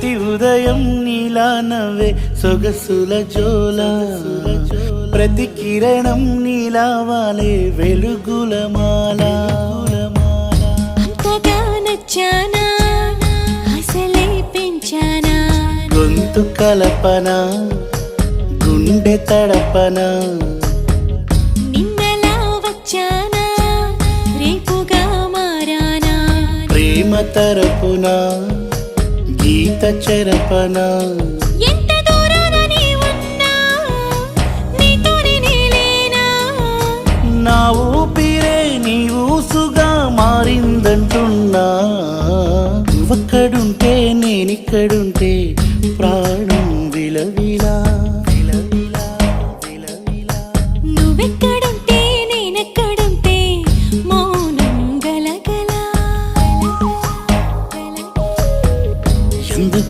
ప్రతి ఉదయం నీలా నవ్వే సొగసుల జోల ప్రతి కిరణం నీలా వాలే వెలుగుల మాల అంతగా నచ్చానా అసలే పెంచానా గొంతు కలపన గుండె తడపన నిన్నలా వచ్చానా రేపుగా మారానా ప్రేమ తరపున గీత చెరపన ఎంత దూరాన నీ ఉన్నా నీతోనే నేలేనా నా ఊపిరే నీ ఊసుగా మారిందంటున్నా నువ్వక్కడుంటే నేనిక్కడుంటే ప్రాణం విలవిలా